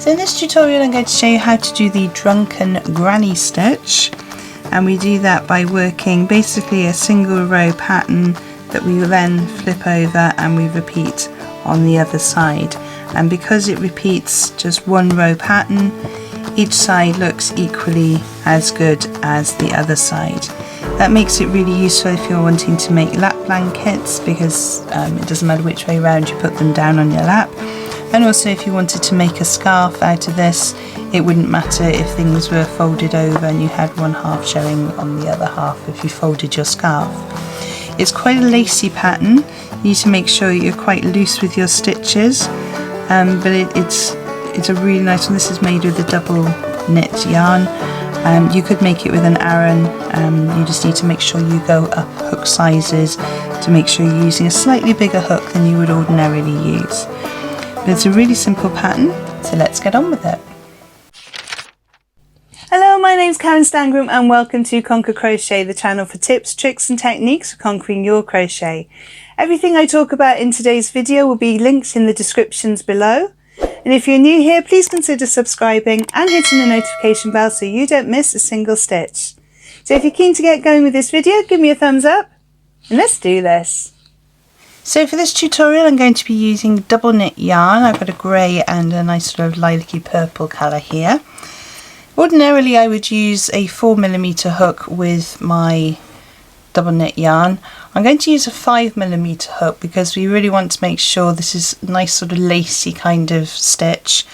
So in this tutorial I'm going to show you how to do the Drunken granny stitch, and we do that by working basically a single row pattern that we will then flip over and we repeat on the other side. And because it repeats just one row pattern, each side looks equally as good as the other side. That makes it really useful if you're wanting to make lap blankets, because it doesn't matter which way around you put them down on your lap. And also if you wanted to make a scarf out of this, it wouldn't matter if things were folded over and you had one half showing on the other half if you folded your scarf. It's quite a lacy pattern. You need to make sure you're quite loose with your stitches, but it's a really nice one. This is made with a double knit yarn. You could make it with an Aran. You just need to make sure you go up hook sizes to make sure you're using a slightly bigger hook than you would ordinarily use. But it's a really simple pattern, so let's get on with it. Hello, my name's Karen Stangram and welcome to Conquer Crochet, the channel for tips, tricks and techniques for conquering your crochet. Everything I talk about in today's video will be linked in the descriptions below. And if you're new here, please consider subscribing and hitting the notification bell so you don't miss a single stitch. So if you're keen to get going with this video, give me a thumbs up and let's do this. So for this tutorial I'm going to be using double knit yarn. I've got a grey and a nice sort of lilac-y purple colour here. Ordinarily I would use a 4mm hook with my double knit yarn. I'm going to use a 5mm hook because we really want to make sure this is a nice sort of lacy kind of stitch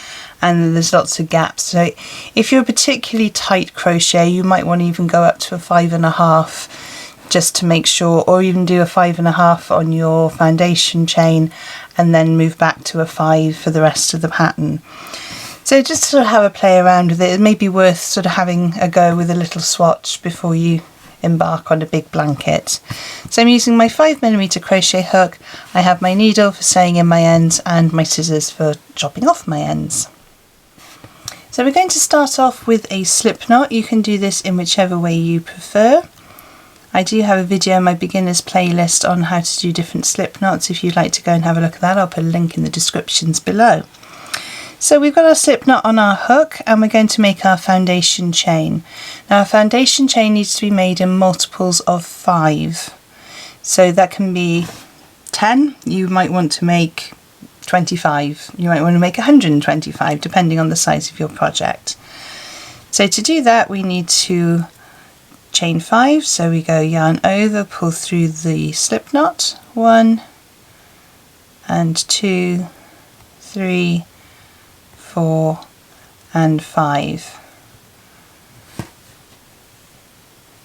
and there's lots of gaps. So if you're a particularly tight crochet, you might want to even go up to a 5.5 just to make sure, or even do a 5.5 on your foundation chain and then move back to a 5 for the rest of the pattern. So just to sort of have a play around with it, it may be worth sort of having a go with a little swatch before you embark on a big blanket. So I'm using my 5mm crochet hook. I have my needle for sewing in my ends and my scissors for chopping off my ends. So we're going to start off with a slip knot. You can do this in whichever way you prefer. I do have a video in my beginners playlist on how to do different slip knots. If you'd like to go and have a look at that, I'll put a link in the descriptions below. So we've got our slip knot on our hook and we're going to make our foundation chain. Now our foundation chain needs to be made in multiples of 5. So that can be 10, you might want to make 25, you might want to make 125 depending on the size of your project. So to do that we need to chain 5, so we go yarn over, pull through the slip knot, 1 and 2, 3, 4 and 5.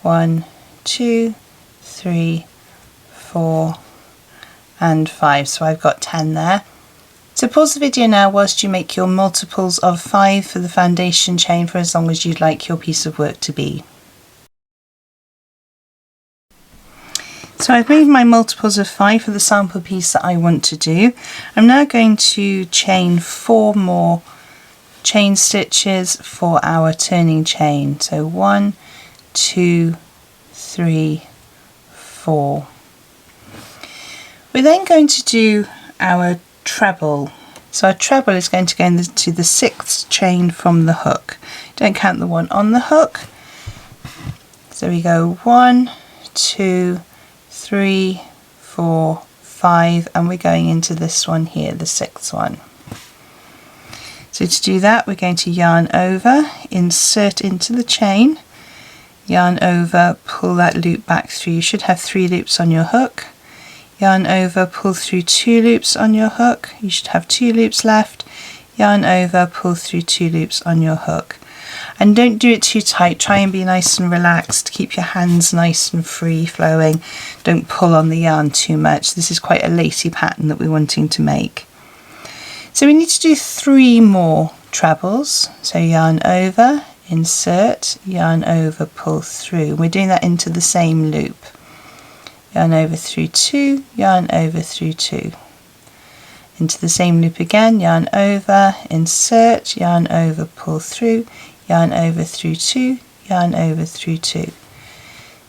1, 2, 3, 4 and 5. So I've got 10 there. So pause the video now whilst you make your multiples of 5 for the foundation chain for as long as you'd like your piece of work to be. So I've made my multiples of 5 for the sample piece that I want to do. I'm now going to chain 4 more chain stitches for our turning chain. So 1, 2, 3, 4. We're then going to do our treble. So our treble is going to go into the 6th chain from the hook. Don't count the one on the hook. So we go 1, 2, 3, 4, 5 and we're going into this one here, the 6th one. So to do that we're going to yarn over, insert into the chain, yarn over, pull that loop back through. You should have 3 loops on your hook. Yarn over, pull through 2 loops on your hook. You should have 2 loops left. Yarn over, pull through 2 loops on your hook. And don't do it too tight, try and be nice and relaxed, keep your hands nice and free flowing, don't pull on the yarn too much. This is quite a lacy pattern that we're wanting to make. So we need to do 3 more trebles, so yarn over, insert, yarn over, pull through. We're doing that into the same loop. Yarn over through 2, yarn over through 2. Into the same loop again, yarn over, insert, yarn over, pull through, yarn over through 2, yarn over through 2.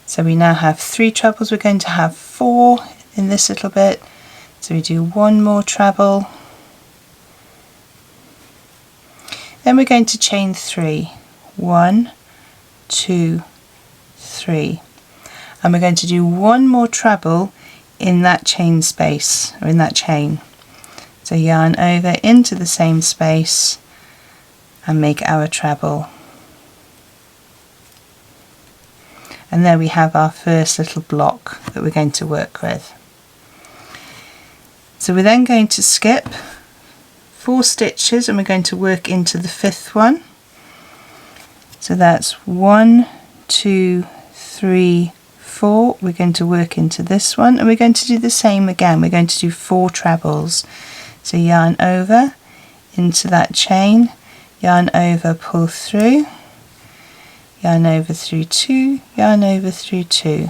So we now have 3 trebles. We're going to have 4 in this little bit. So we do 1 more treble, Then we're going to chain 3. 1, 2, 3. And we're going to do one more treble in that chain space, or in that chain. So yarn over into the same space and make our treble. And there we have our first little block that we're going to work with. So we're then going to skip 4 stitches and we're going to work into the 5th one. So that's 1, 2, 3, 4. We're going to work into this one and we're going to do the same again. We're going to do 4 trebles. So yarn over into that chain, yarn over, pull through, yarn over through 2, yarn over through 2.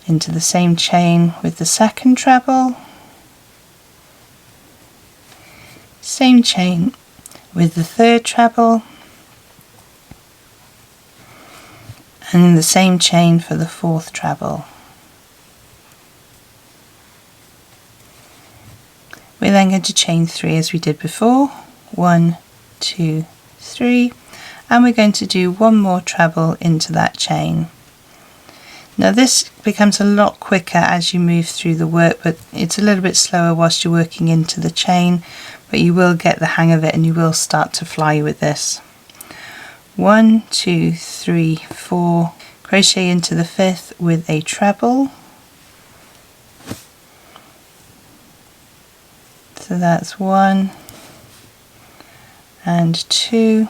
Into the same chain with the second treble, same chain with the third treble, and the same chain for the 4th treble. We're then going to chain 3 as we did before. 1, 2, 3, and we're going to do one more treble into that chain. Now this becomes a lot quicker as you move through the work, but it's a little bit slower whilst you're working into the chain, but you will get the hang of it and you will start to fly with this. 1, 2, 3, 4, crochet into the 5th with a treble. So that's 1 and 2,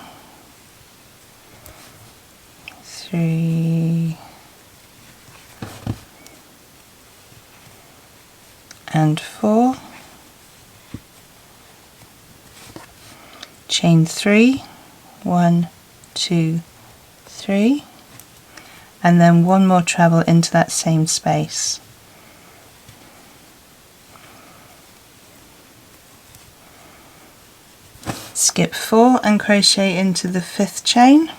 3 and 4, chain 3, 1, 2, 3, and then one more treble into that same space. Skip 4 and crochet into the 5th chain.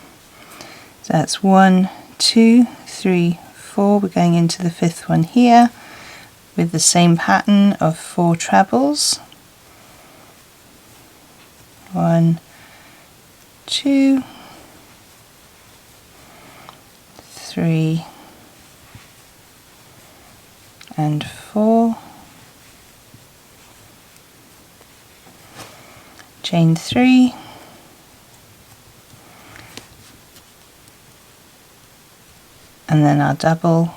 So that's 1, 2, 3, 4. We're going into the 5th one here with the same pattern of 4 trebles. 1, 2, 3 and 4. Chain 3, and then our treble,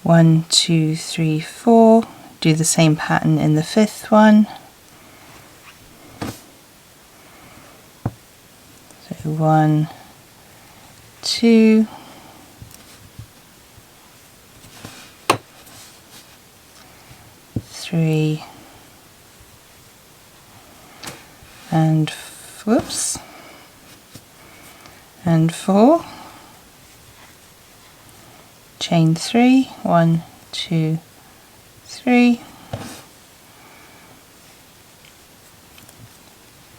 1, 2, 3, 4. Do the same pattern in the 5th one. So 1, 2, 3 and 4, chain 3, 1, 2, 3,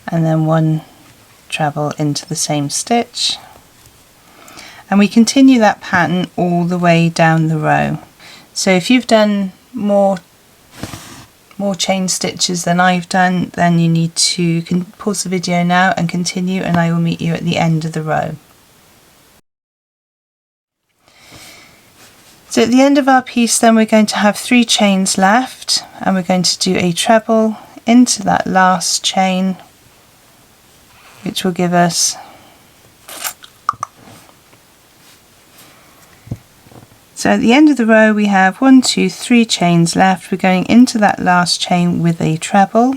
and then one treble into the same stitch, and we continue that pattern all the way down the row. So if you've done more chain stitches than I've done, then you need to pause the video now and continue, and I will meet you at the end of the row. So at the end of our piece then we're going to have 3 chains left, and we're going to do a treble into that last chain, which will give us so at the end of the row we have 1, 2, 3 chains left. We're going into that last chain with a treble,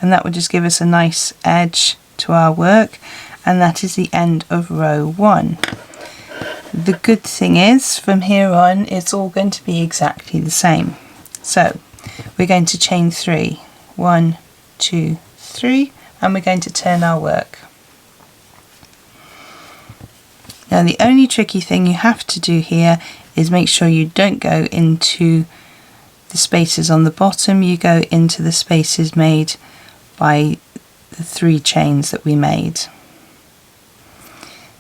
and that will just give us a nice edge to our work, and that is the end of row 1. The good thing is from here on it's all going to be exactly the same. So we're going to chain 3, 1, 2, 3, and we're going to turn our work. Now the only tricky thing you have to do here is make sure you don't go into the spaces on the bottom, you go into the spaces made by the 3 chains that we made.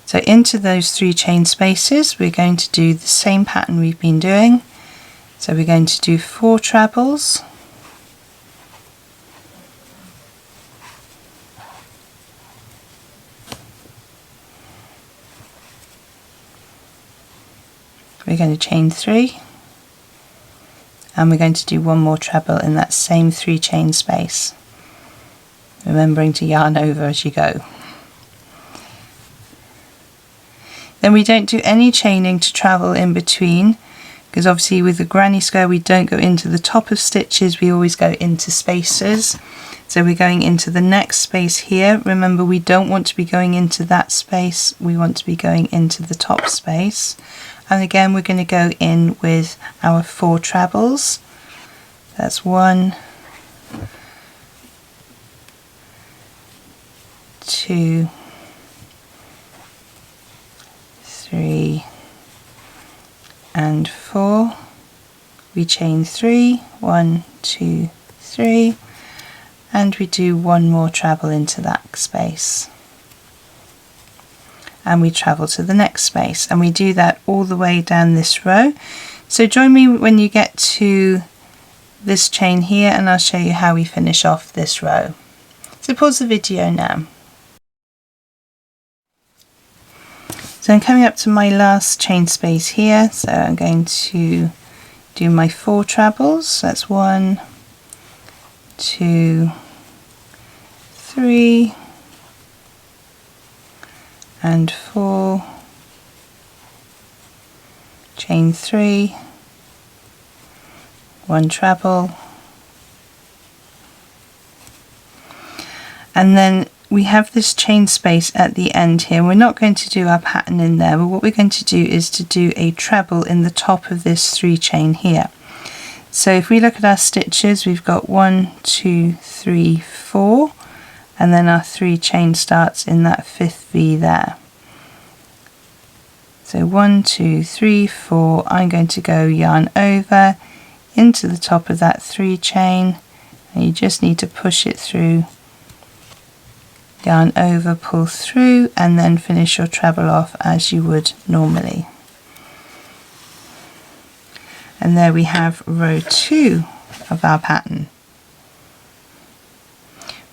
So into those 3 chain spaces we're going to do the same pattern we've been doing. So we're going to do 4 trebles, we're going to chain 3, and we're going to do 1 more treble in that same 3 chain space, remembering to yarn over as you go. Then we don't do any chaining to travel in between, because obviously with the granny square we don't go into the top of stitches, we always go into spaces. So we're going into the next space here. Remember, we don't want to be going into that space, we want to be going into the top space. And again we're going to go in with our 4 trebles. That's 1, 2, 3 and 4. We chain 3, 1, 2, 3, and we do 1 more treble into that space, and we travel to the next space, and we do that all the way down this row. So join me when you get to this chain here and I'll show you how we finish off this row. So pause the video now. So I'm coming up to my last chain space here, so I'm going to do my 4 trebles. That's 1, 2, 3 and 4, chain 3, 1 treble, and then we have this chain space at the end here. We're not going to do our pattern in there, but what we're going to do is to do a treble in the top of this 3 chain here. So if we look at our stitches, we've got 1, 2, 3, 4, and then our 3 chain starts in that 5th V there. So 1, 2, 3, 4, I'm going to go yarn over into the top of that 3 chain, and you just need to push it through, yarn over, pull through, and then finish your treble off as you would normally. And there we have row 2 of our pattern.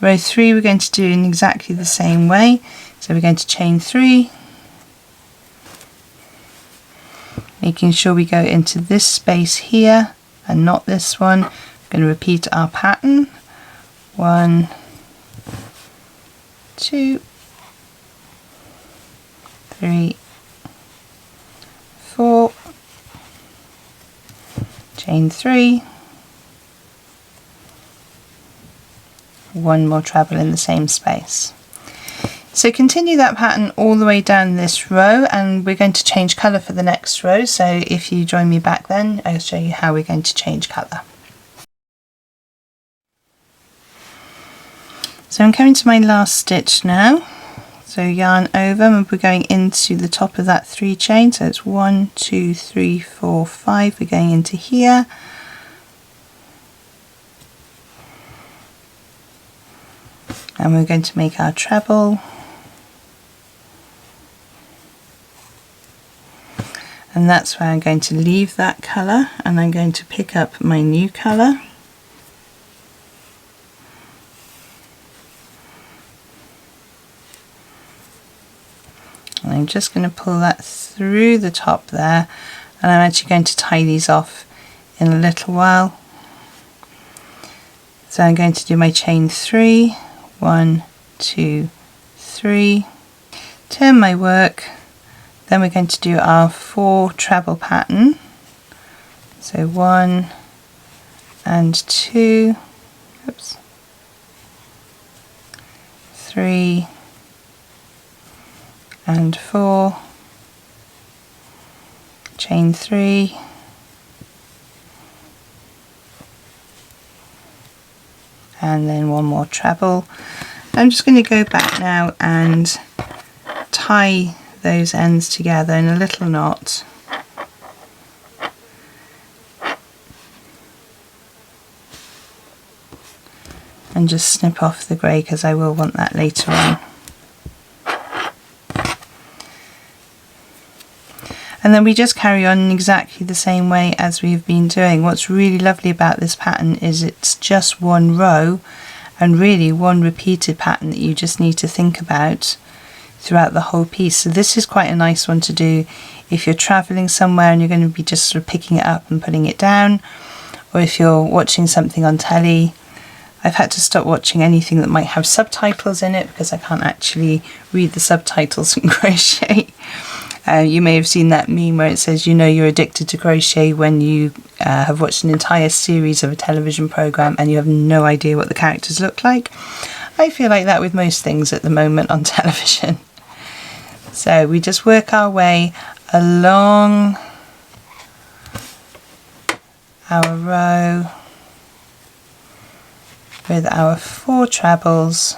Row 3 we're going to do in exactly the same way. So we're going to chain 3, making sure we go into this space here and not this one. We're going to repeat our pattern. 1, 2, 3, 4, chain 3, 1 more treble in the same space. So continue that pattern all the way down this row, and we're going to change colour for the next row, so if you join me back then I'll show you how we're going to change colour. So I'm coming to my last stitch now, so yarn over and we're going into the top of that 3 chain, so it's 1, 2, 3, 4, 5, we're going into here, and we're going to make our treble, and that's where I'm going to leave that colour, and I'm going to pick up my new colour. And I'm just going to pull that through the top there, and I'm actually going to tie these off in a little while. So I'm going to do my chain 3, 1, 2, 3, turn my work, then we're going to do our 4 treble pattern. So 1 and 2, oops, 3 and 4, chain 3, and then 1 more treble. I'm just going to go back now and tie those ends together in a little knot. And just snip off the grey because I will want that later on. And then we just carry on in exactly the same way as we've been doing. What's really lovely about this pattern is it's just one row and really one repeated pattern that you just need to think about throughout the whole piece. So this is quite a nice one to do if you're traveling somewhere and you're going to be just sort of picking it up and putting it down, or if you're watching something on telly. I've had to stop watching anything that might have subtitles in it because I can't actually read the subtitles in crochet. You may have seen that meme where it says, you know, you're addicted to crochet when you have watched an entire series of a television program and you have no idea what the characters look like. I feel like that with most things at the moment on television. So we just work our way along our row with our 4 trebles,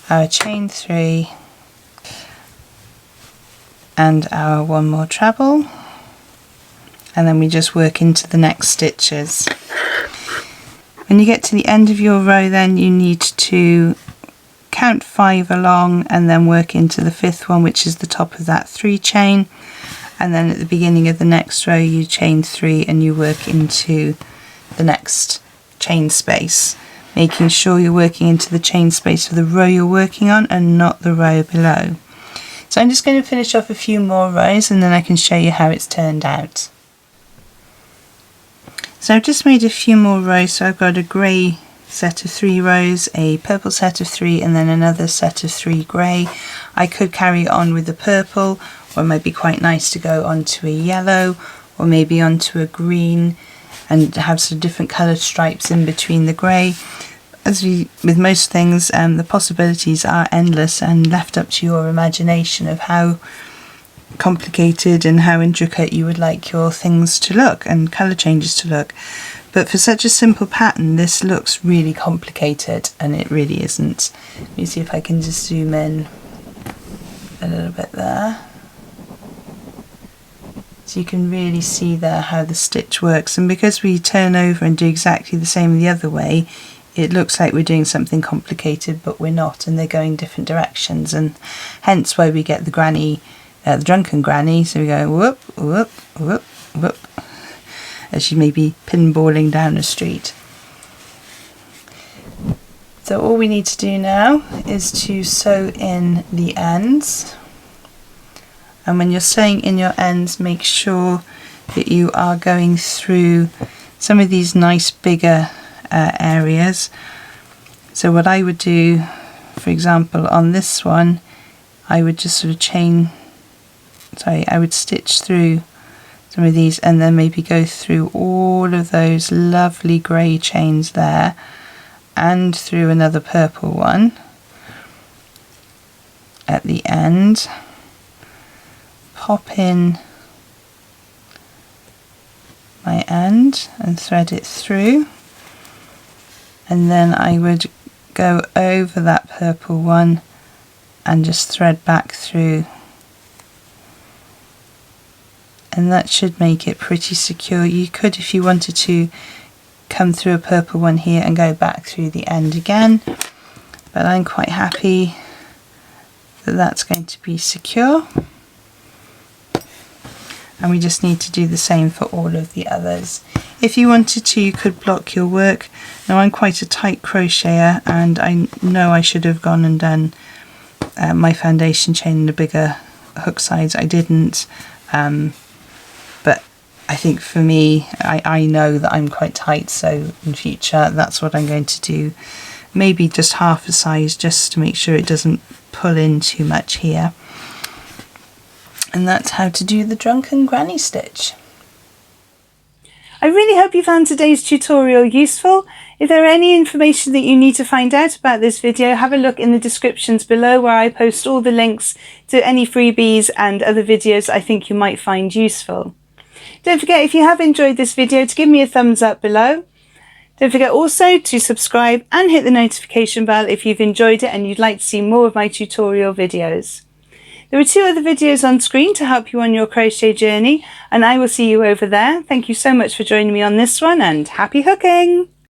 our chain 3, and our 1 more treble, and then we just work into the next stitches. When you get to the end of your row, then you need to count 5 along and then work into the 5th one, which is the top of that 3 chain, and then at the beginning of the next row you chain 3 and you work into the next chain space, making sure you're working into the chain space for the row you're working on and not the row below. So I'm just going to finish off a few more rows and then I can show you how it's turned out. So I've just made a few more rows. So I've got a grey set of 3 rows, a purple set of 3, and then another set of 3 grey. I could carry on with the purple, or it might be quite nice to go onto a yellow or maybe onto a green and have some different coloured stripes in between the grey. As with most things, the possibilities are endless and left up to your imagination of how complicated and how intricate you would like your things to look and colour changes to look. But for such a simple pattern, this looks really complicated, and it really isn't. Let me see if I can just zoom in a little bit there. So you can really see there how the stitch works, and because we turn over and do exactly the same the other way, it looks like we're doing something complicated, but we're not, and they're going different directions, and hence why we get the granny, the drunken granny. So we go whoop, whoop, whoop, whoop, as she may be pinballing down the street. So all we need to do now is to sew in the ends, and when you're sewing in your ends, make sure that you are going through some of these nice bigger areas. So what I would do, for example, on this one, I would just sort of I would stitch through some of these and then maybe go through all of those lovely grey chains there and through another purple one at the end, pop in my end and thread it through, and then I would go over that purple one and just thread back through, and that should make it pretty secure. You could, if you wanted to, come through a purple one here and go back through the end again, but I'm quite happy that that's going to be secure. And we just need to do the same for all of the others. If you wanted to, you could block your work. Now I'm quite a tight crocheter, and I know I should have gone and done my foundation chain in the bigger hook sides. I didn't, but I think for me, I know that I'm quite tight, so in future that's what I'm going to do. Maybe just half a size, just to make sure it doesn't pull in too much here. And that's how to do the drunken granny stitch. I really hope you found today's tutorial useful. If there are any information that you need to find out about this video, have a look in the descriptions below, where I post all the links to any freebies and other videos I think you might find useful. Don't forget, if you have enjoyed this video, to give me a thumbs up below. Don't forget also to subscribe and hit the notification bell if you've enjoyed it and you'd like to see more of my tutorial videos. There are 2 other videos on screen to help you on your crochet journey, and I will see you over there. Thank you so much for joining me on this one, and happy hooking!